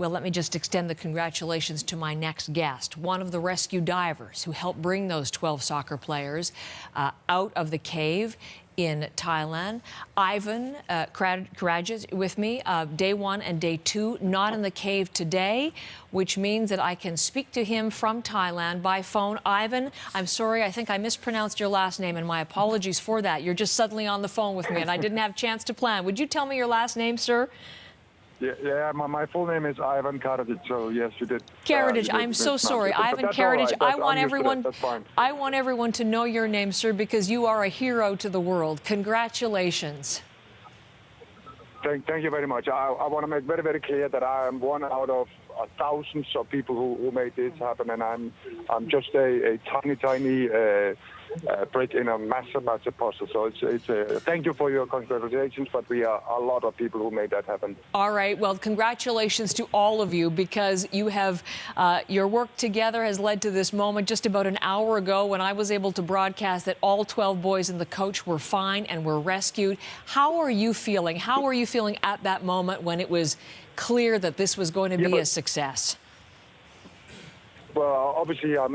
Well, let me just extend the congratulations to my next guest, one of the rescue divers who helped bring those 12 soccer players out of the cave in Thailand. Ivan Karaj is with me, day 1 and day 2, not in the cave today, which means that I can speak to him from Thailand by phone. Ivan, I'm sorry, I think I mispronounced your last name, and my apologies for that. You're just suddenly on the phone with me, and I didn't have a chance to plan. Would you tell me your last name, sir? Yeah, my full name is Ivan Karaj, so yes, you did. Karaj, I'm so sorry. Ivan Karaj, I want everyone to know your name, sir, because you are a hero to the world. Congratulations. Thank you very much. I want to make very, very clear that I am one out of thousands of people who made this happen, and I'm just a tiny break in a massive puzzle. So it's thank you for your congratulations, but we are a lot of people who made that happen. All right. Well, congratulations to all of you, because you have your work together has led to this moment just about an hour ago when I was able to broadcast that all 12 boys and the coach were fine and were rescued. How are you feeling? How are you feeling at that moment when it was clear that this was going to be a success? Well, obviously, I'm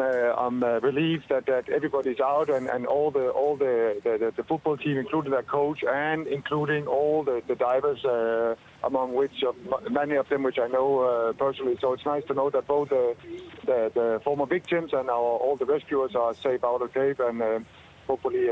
relieved that everybody's out, and all the football team, including their coach, and including all the divers, among which many of them, which I know personally. So it's nice to know that both the former victims and all the rescuers are safe out of the cave, and hopefully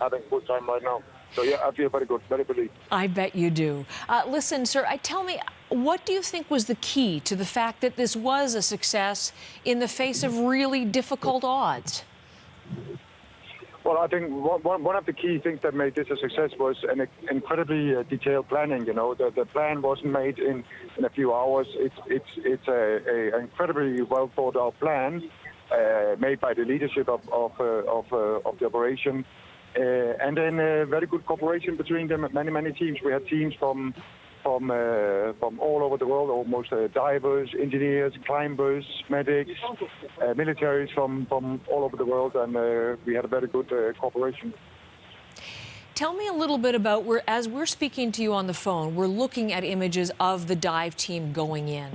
having a good time right now. So yeah, I feel very good, very relieved. I bet you do. Listen, sir, tell me, what do you think was the key to the fact that this was a success in the face of really difficult odds? Well, I think one of the key things that made this a success was an incredibly detailed planning. You know, the plan wasn't made in a few hours. It's a incredibly well thought out plan made by the leadership of the operation. And then very good cooperation between them. Many teams. We had teams from all over the world, almost divers, engineers, climbers, medics, militaries from all over the world, and we had a very good cooperation. Tell me a little bit about, as we're speaking to you on the phone, we're looking at images of the dive team going in.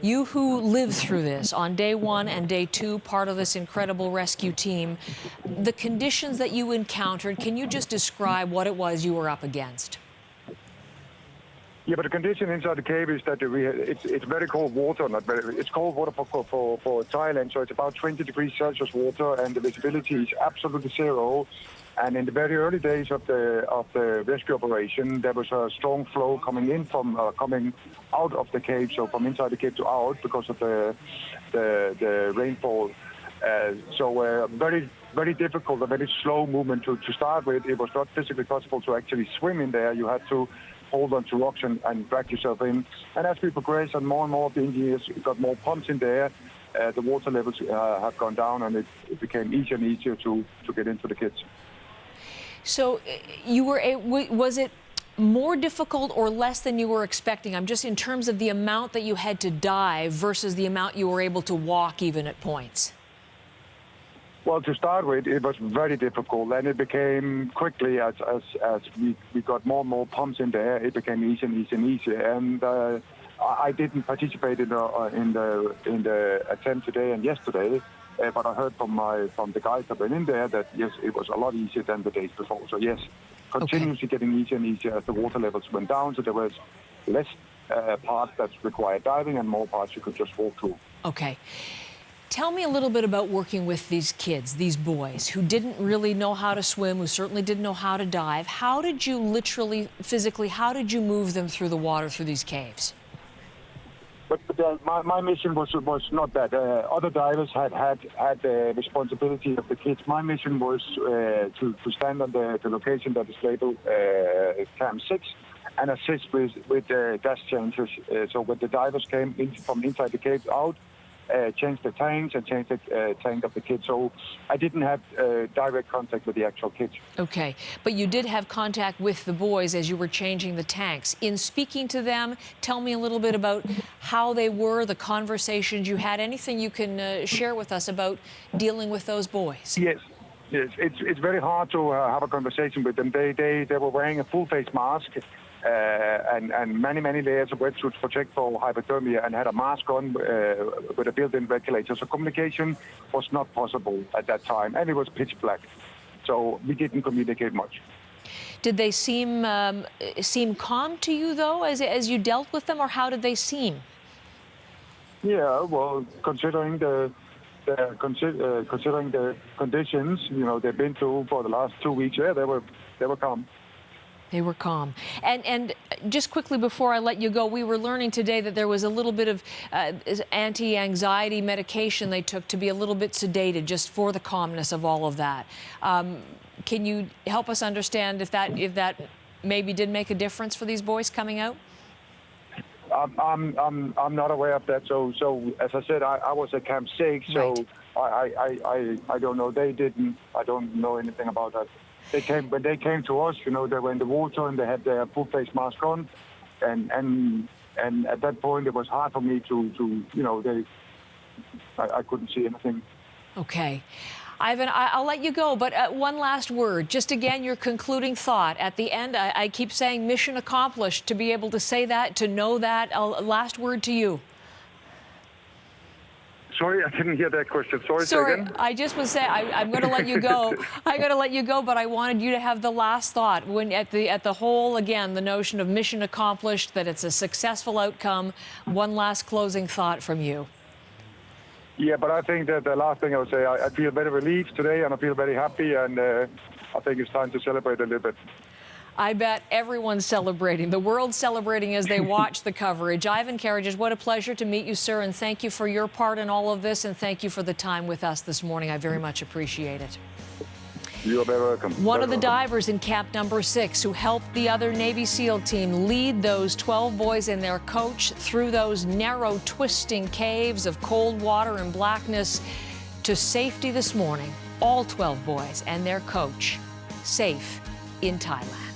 You who lived through this on day 1 and day 2, part of this incredible rescue team, the conditions that you encountered, can you just describe what it was you were up against? Yeah, but the condition inside the cave is that it's very cold water. It's cold water for Thailand, so it's about 20 degrees Celsius water, and the visibility is absolutely zero. And in the very early days of the rescue operation, there was a strong flow coming out of the cave, so from inside the cave to out, because of the rainfall. So very difficult, a very slow movement to start with. It was not physically possible to actually swim in there. You had to hold on to rocks and drag yourself in. And as we progressed, and more of the engineers got more pumps in there, the water levels have gone down, and it became easier and easier to get into the kids. So was it more difficult or less than you were expecting? I'm just in terms of the amount that you had to dive versus the amount you were able to walk even at points. Well, to start with, it was very difficult, and it became quickly as we got more and more pumps in there. It became easier and easier. And I didn't participate in the attempt today and yesterday. But I heard from the guys that went in there that, yes, it was a lot easier than the days before. So, yes, continuously getting easier and easier as the water levels went down. So there was less parts that required diving and more parts you could just walk through. Okay. Tell me a little bit about working with these kids, these boys, who didn't really know how to swim, who certainly didn't know how to dive. How did you literally, physically, how did you move them through the water, through these caves? But my mission was not that. Other divers had the responsibility of the kids. My mission was to stand on the location that is labeled Camp 6 and assist with gas changes. So when the divers came in from inside the caves out, changed the tanks and changed the tank of the kids. So I didn't have direct contact with the actual kids. Okay, but you did have contact with the boys as you were changing the tanks. In speaking to them, tell me a little bit about how they were, the conversations you had, anything you can share with us about dealing with those boys. Yes, it's very hard to have a conversation with them. They were wearing a full face mask. and many layers of wetsuits to protect for hypothermia, and had a mask on with a built-in regulator. So communication was not possible at that time, and it was pitch black. So we didn't communicate much. Did they seem calm to you, though, as you dealt with them, or how did they seem? Yeah, well, considering the conditions, they've been through for the last 2 weeks, yeah, they were calm. They were calm. And just quickly before I let you go, we were learning today that there was a little bit of anti-anxiety medication they took to be a little bit sedated, just for the calmness of all of that. Can you help us understand if that maybe did make a difference for these boys coming out? I'm not aware of that. So as I said, I was at Camp 6, so right. I don't know. They didn't. I don't know anything about that. When they came to us, they were in the water and they had their full face mask on, and at that point it was hard for me I couldn't see anything. Okay. Ivan, I'll let you go, but one last word. Just again, your concluding thought. At the end, I keep saying mission accomplished. To be able to say that, to know that, last word to you. Sorry, I didn't hear that question. Sorry, Sorry, say again? I just was saying, I'm going to let you go. I'm going to let you go, but I wanted you to have the last thought. When at the whole, again, the notion of mission accomplished, that it's a successful outcome. One last closing thought from you. Yeah, but I think that the last thing I would say, I feel very relieved today, and I feel very happy, and I think it's time to celebrate a little bit. I bet everyone's celebrating. The world's celebrating as they watch the coverage. Ivan Karagic, what a pleasure to meet you, sir, and thank you for your part in all of this, and thank you for the time with us this morning. I very much appreciate it. You're very welcome. One of the divers in Camp Number 6 who helped the other Navy SEAL team lead those 12 boys and their coach through those narrow, twisting caves of cold water and blackness to safety this morning. All 12 boys and their coach safe in Thailand.